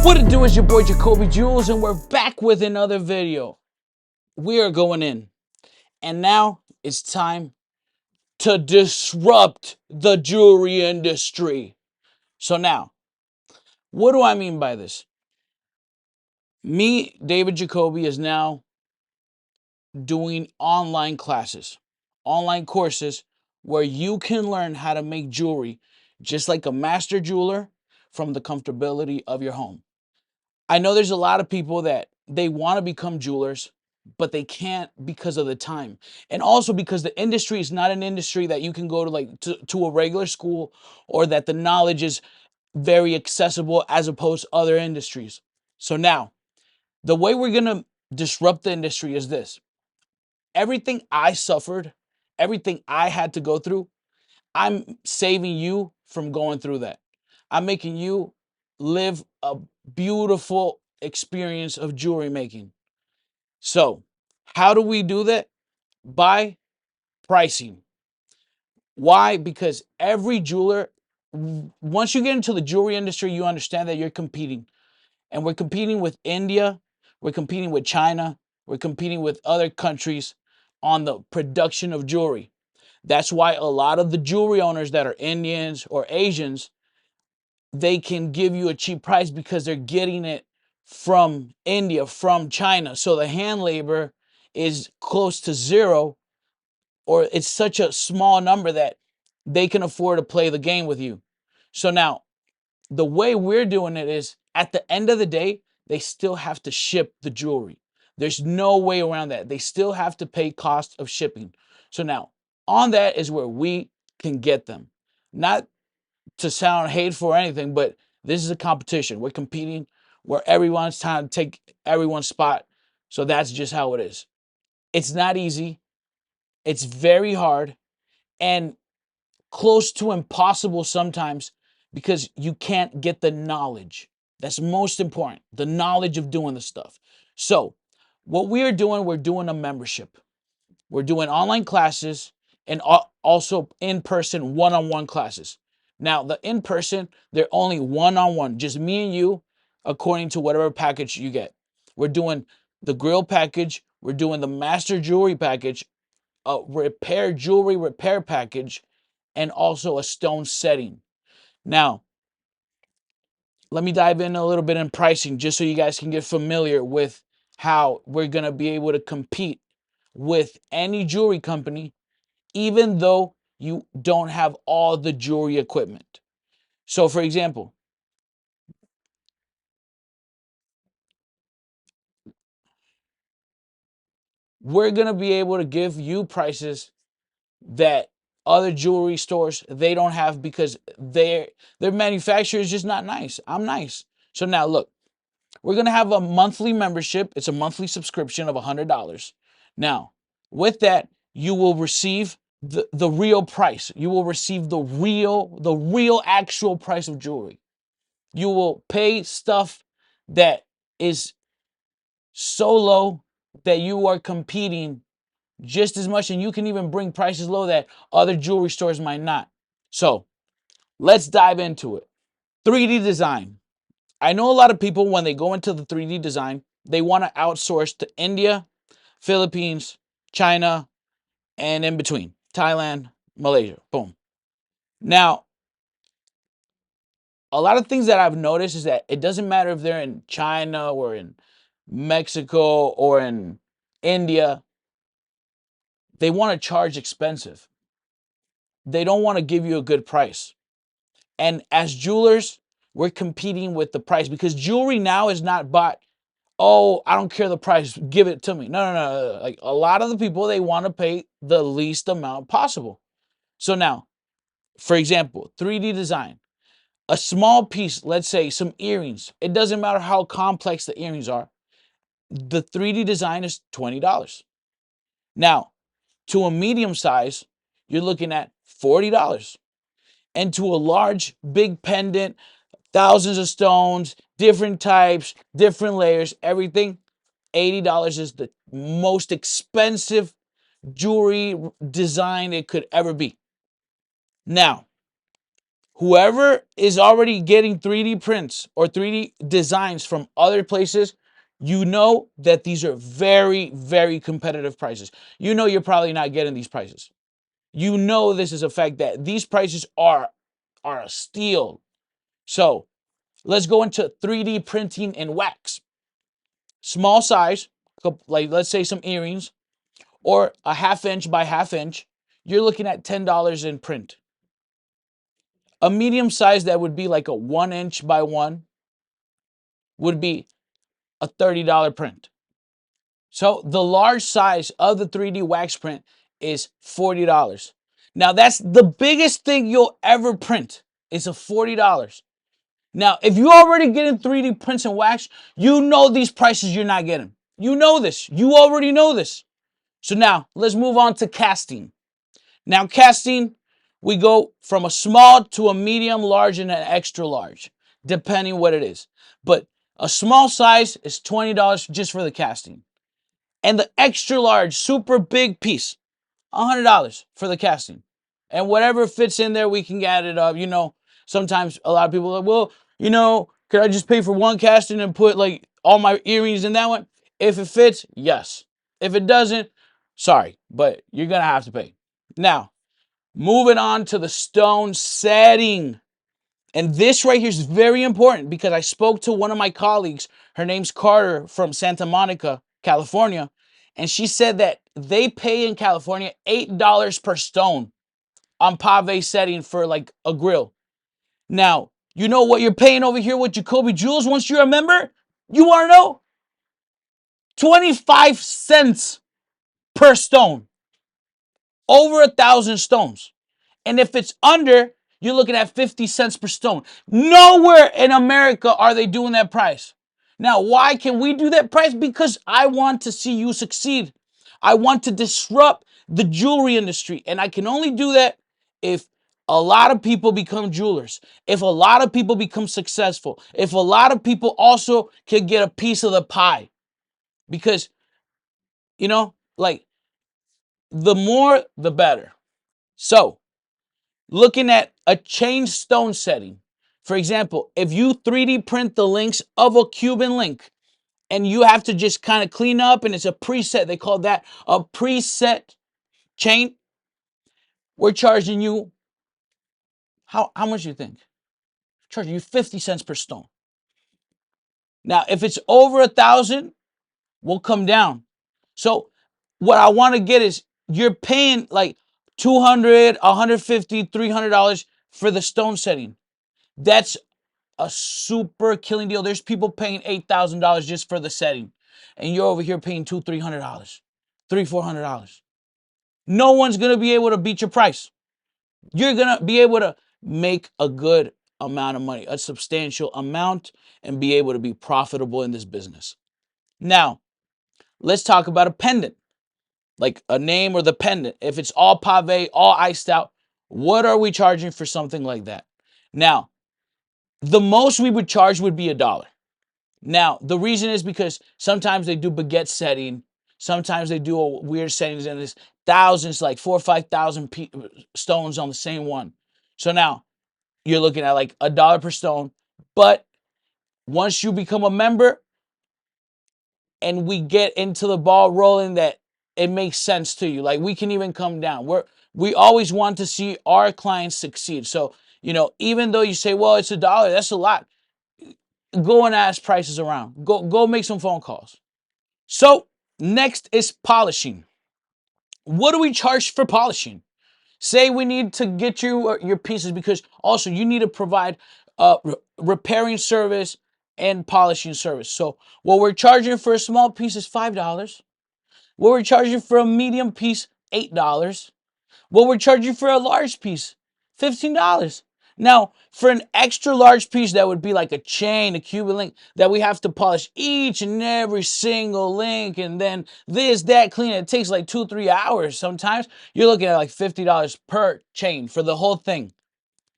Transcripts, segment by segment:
What it do is your boy Jacoby Jules, and we're back with another video. We are going in, and now it's time to disrupt the jewelry industry. So now, what do I mean by this? Me, David Jacoby, is now doing online classes, online courses where you can learn how to make jewelry just like a master jeweler from the comfortability of your home. I know there's a lot of people that they want to become jewelers, but they can't because of the time. And also because the industry is not an industry that you can go to to a regular school, or that the knowledge is very accessible as opposed to other industries. So now, the way we're going to disrupt the industry is this. Everything I suffered, everything I had to go through, I'm saving you from going through that. I'm making you live a beautiful experience of jewelry making. So, how do we do that? By pricing. Why? Because every jeweler, once you get into the jewelry industry, you understand that you're competing. And we're competing with India, we're competing with China, we're competing with other countries on the production of jewelry. That's why a lot of the jewelry owners that are Indians or Asians, they can give you a cheap price because they're getting it from India, from China. So the hand labor is close to zero, or it's such a small number that they can afford to play the game with you. So now, the way we're doing it is, at the end of the day, they still have to ship the jewelry. There's no way around that. They still have to pay cost of shipping. So now, on that is where we can get them. Not to sound hateful or anything, but this is a competition. We're competing where everyone's trying to take everyone's spot. So that's just how it is. It's not easy. It's very hard and close to impossible sometimes, because you can't get the knowledge. That's most important, the knowledge of doing the stuff. So what we are doing, we're doing a membership. We're doing online classes and also in-person one-on-one classes. Now, the in-person, they're only one-on-one, just me and you, according to whatever package you get. We're doing the grill package. We're doing the master jewelry package, a repair jewelry repair package, and also a stone setting. Now, let me dive in a little bit in pricing just so you guys can get familiar with how we're going to be able to compete with any jewelry company, even though you don't have all the jewelry equipment. So, for example, we're going to be able to give you prices that other jewelry stores, they don't have, because their manufacturer is just not nice. I'm nice. So now look, we're going to have a monthly membership. It's a monthly subscription of $100. Now, with that, you will receive the real price. You will receive the real actual price of jewelry. You will pay stuff that is so low that you are competing just as much, and you can even bring prices low that other jewelry stores might not. So let's dive into it. 3D design. I know a lot of people, when they go into the 3D design, they want to outsource to India, Philippines, China, and in between, Thailand, Malaysia. Boom. Now, a lot of things that I've noticed is that it doesn't matter if they're in China or in Mexico or in India, they want to charge expensive. They don't want to give you a good price. And as jewelers, we're competing with the price, because jewelry now is not bought, oh, I don't care the price, give it to me. No. Like, a lot of the people, they want to pay the least amount possible. So now, for example, 3D design. A small piece, let's say some earrings. It doesn't matter how complex the earrings are. The 3D design is $20. Now, to a medium size, you're looking at $40. And to a large, big pendant, thousands of stones, different types, different layers, everything, $80 is the most expensive jewelry design it could ever be. Now, Whoever is already getting 3D prints or 3D designs from other places, you know that these are very, very competitive prices. You know you're probably not getting these prices. You know this is a fact that these prices are a steal. So let's go into 3D printing in wax. Small size, like let's say some earrings, or a 1/2 inch by 1/2 inch, you're looking at $10 in print. A medium size that would be like a 1 inch by 1 would be a $30 print. So the large size of the 3D wax print is $40. Now that's the biggest thing you'll ever print. It's a $40. Now, if you're already getting 3D prints and wax, you know these prices you're not getting. You know this. You already know this. So now let's move on to casting. Now, casting, we go from a small to a medium, large, and an extra large, depending what it is. But a small size is $20 just for the casting. And the extra large, super big piece, $100 for the casting. And whatever fits in there, we can add it up. Sometimes a lot of people are like, well, could I just pay for one casting and put like all my earrings in that one? If it fits, yes. If it doesn't, sorry, but you're going to have to pay. Now, moving on to the stone setting. And this right here is very important because I spoke to one of my colleagues. Her name's Carter from Santa Monica, California. And she said that they pay in California $8 per stone on pave setting for like a grill. Now, you know what you're paying over here with Jacoby Jewels once you're a member? You want to know? 25 cents per stone. Over 1,000 stones. And if it's under, you're looking at 50 cents per stone. Nowhere in America are they doing that price. Now, why can we do that price? Because I want to see you succeed. I want to disrupt the jewelry industry. And I can only do that if a lot of people become jewelers, if a lot of people become successful, if a lot of people also can get a piece of the pie. Because, like, the more, the better. So, looking at a chain stone setting. For example, if you 3D print the links of a Cuban link and you have to just kind of clean up and it's a preset, they call that a preset chain, we're charging you, how much do you think? Charging you 50 cents per stone. Now, if it's over 1,000, we'll come down. So what I want to get is you're paying like $200, $150, $300 for the stone setting. That's a super killing deal. There's people paying $8,000 just for the setting, and you're over here paying $300, $400. No one's gonna be able to beat your price. You're gonna be able to make a good amount of money, a substantial amount, and be able to be profitable in this business. Now, let's talk about a pendant, like a name or the pendant. If it's all pave, all iced out, what are we charging for something like that? Now, the most we would charge would be $1. Now, the reason is because sometimes they do baguette setting. Sometimes they do a weird settings and there's thousands, like 4,000 or 5,000 stones on the same one. So now you're looking at like $1 per stone. But once you become a member and we get into the ball rolling, that it makes sense to you. Like we can even come down. We always want to see our clients succeed. So, even though you say, well, it's $1, that's a lot. Go and ask prices around. Go make some phone calls. So next is polishing. What do we charge for polishing? Say we need to get you your pieces because also you need to provide repairing service and polishing service. So what we're charging for a small piece is $5. What we're charging for a medium piece, $8. What we're charging for a large piece, $15. Now, for an extra large piece that would be like a chain, a Cuban link, that we have to polish each and every single link and then this, that, clean, it takes like 2-3 hours sometimes. You're looking at like $50 per chain for the whole thing,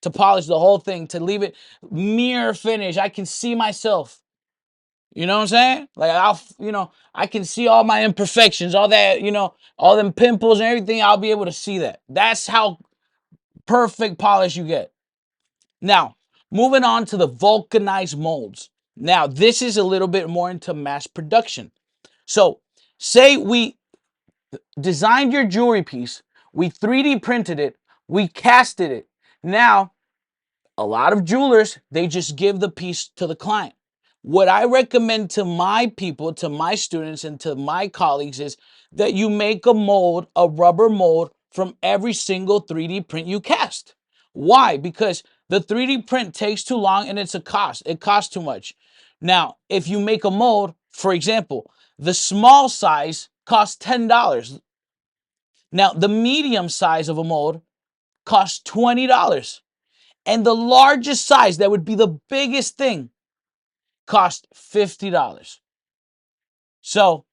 to polish the whole thing, to leave it mirror finish. I can see myself. You know what I'm saying? Like I can see all my imperfections, all that, all them pimples and everything. I'll be able to see that. That's how perfect polish you get. Now, moving on to the vulcanized molds. Now, this is a little bit more into mass production. So, say we designed your jewelry piece, we 3D printed it, we casted it. Now, a lot of jewelers, they just give the piece to the client. What I recommend to my people, to my students, and to my colleagues is that you make a mold, a rubber mold from every single 3D print you cast. Why? Because the 3D print takes too long and it's a cost. It costs too much. Now, if you make a mold, for example, the small size costs $10. Now, the medium size of a mold costs $20. And the largest size, that would be the biggest thing, cost $50. So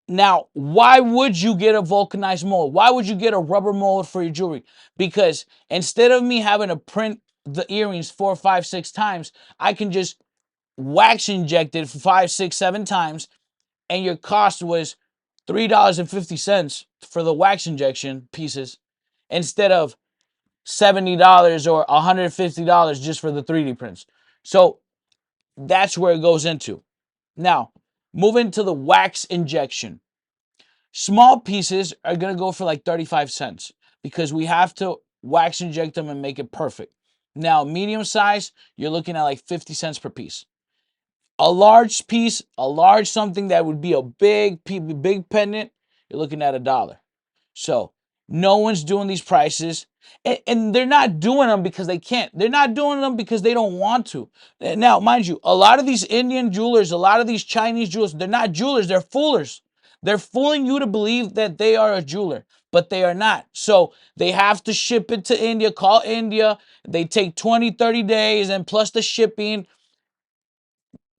now, why would you get a vulcanized mold? Why would you get a rubber mold for your jewelry? Because instead of me having to print the earrings 4, 5, 6 times, I can just wax inject it 5, 6, 7 times, and your cost was $3.50 for the wax injection pieces instead of $70 or $150 just for the 3D prints. So that's where it goes into. Now, moving to the wax injection. Small pieces are going to go for like 35 cents because we have to wax inject them and make it perfect. Now, medium size, you're looking at like 50 cents per piece. A large piece, a large something that would be a big pendant, you're looking at $1. So no one's doing these prices. And they're not doing them because they can't. They're not doing them because they don't want to. Now, mind you, a lot of these Indian jewelers, a lot of these Chinese jewelers, they're not jewelers, they're foolers. They're fooling you to believe that they are a jeweler, but they are not. So they have to ship it to India, call India. They take 20, 30 days, and plus the shipping.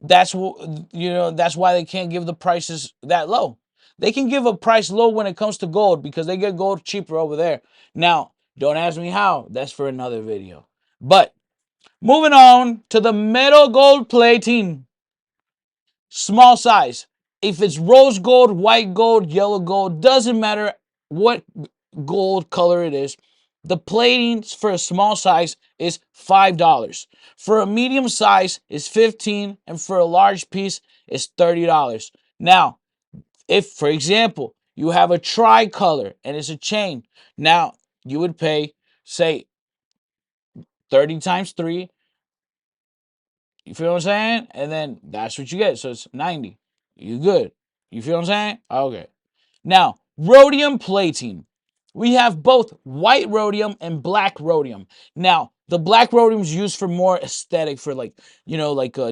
That's that's why they can't give the prices that low. They can give a price low when it comes to gold because they get gold cheaper over there. Now, don't ask me how. That's for another video. But moving on to the metal gold plating. Small size. If it's rose gold, white gold, yellow gold, doesn't matter what gold color it is. The plating for a small size is $5. For a medium size is $15, and for a large piece is $30. Now, if, for example, you have a tricolor and it's a chain, now you would pay, say, 30 times 3. You feel what I'm saying? And then that's what you get. So it's 90. You good. You feel what I'm saying? Okay. Now, rhodium plating. We have both white rhodium and black rhodium. Now, the black rhodium is used for more aesthetic, for like,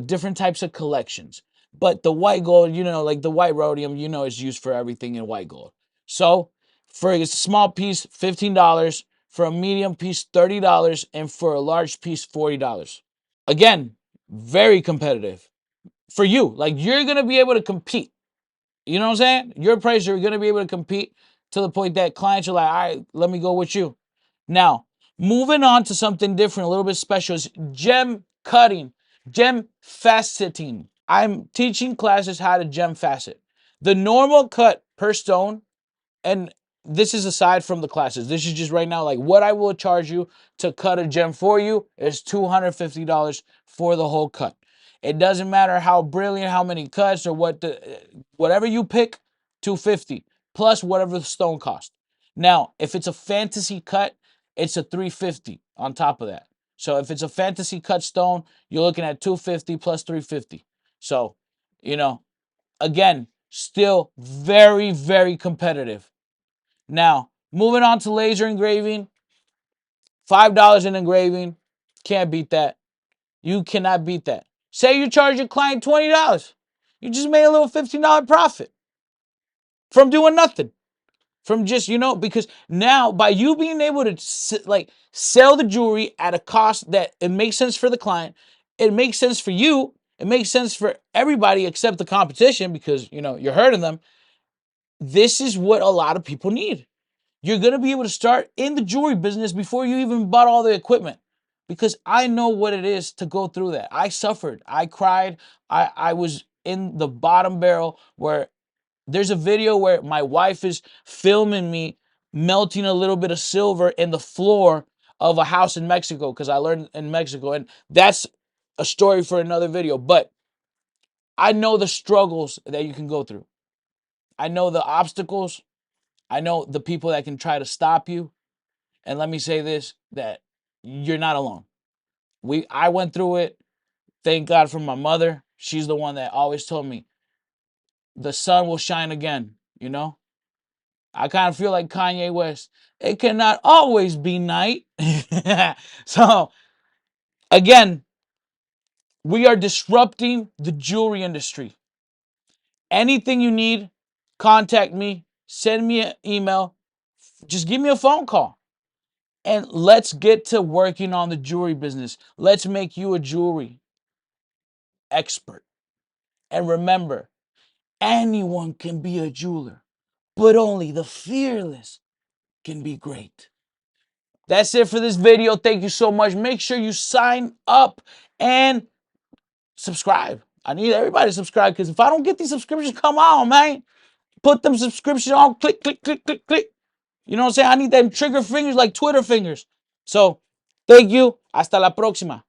different types of collections. But the white gold, like the white rhodium, is used for everything in white gold. So, for a small piece, $15. For a medium piece, $30. And for a large piece, $40. Again, very competitive for you. Like, you're going to be able to compete. You know what I'm saying? Your price, you're going to be able to compete to the point that clients are like, all right, let me go with you. Now, moving on to something different, a little bit special, is gem cutting, gem faceting. I'm teaching classes how to gem facet. The normal cut per stone, and this is aside from the classes. This is just right now, like what I will charge you to cut a gem for you is $250 for the whole cut. It doesn't matter how brilliant, how many cuts, or whatever you pick, 250 plus whatever the stone cost. Now, if it's a fantasy cut, it's a 350 on top of that. So if it's a fantasy cut stone, you're looking at 250 plus 350. So, again, still very, very competitive. Now, moving on to laser engraving, $5 in engraving. Can't beat that. You cannot beat that. Say you charge your client $20. You just made a little $15 profit from doing nothing. From just, because now by you being able to sell the jewelry at a cost that it makes sense for the client, it makes sense for you, it makes sense for everybody except the competition because, you're hurting them. This is what a lot of people need. You're going to be able to start in the jewelry business before you even bought all the equipment. Because I know what it is to go through that. I suffered. I cried. I was in the bottom barrel where there's a video where my wife is filming me melting a little bit of silver in the floor of a house in Mexico because I learned in Mexico, and that's a story for another video. But I know the struggles that you can go through. I know the obstacles. I know the people that can try to stop you. And let me say this, that you're not alone. I went through it. Thank God for my mother. She's the one that always told me the sun will shine again, you know? I kind of feel like Kanye West. It cannot always be night. So, again, we are disrupting the jewelry industry. Anything you need, contact me, send me an email, just give me a phone call. And let's get to working on the jewelry business. Let's make you a jewelry expert. And remember, anyone can be a jeweler, but only the fearless can be great. That's it for this video. Thank you so much. Make sure you sign up and subscribe. I need everybody to subscribe because if I don't get these subscriptions, come on, man. Put them subscriptions on. Click, click, click, click, click. You know what I'm saying? I need them trigger fingers like Twitter fingers. So, thank you. Hasta la próxima.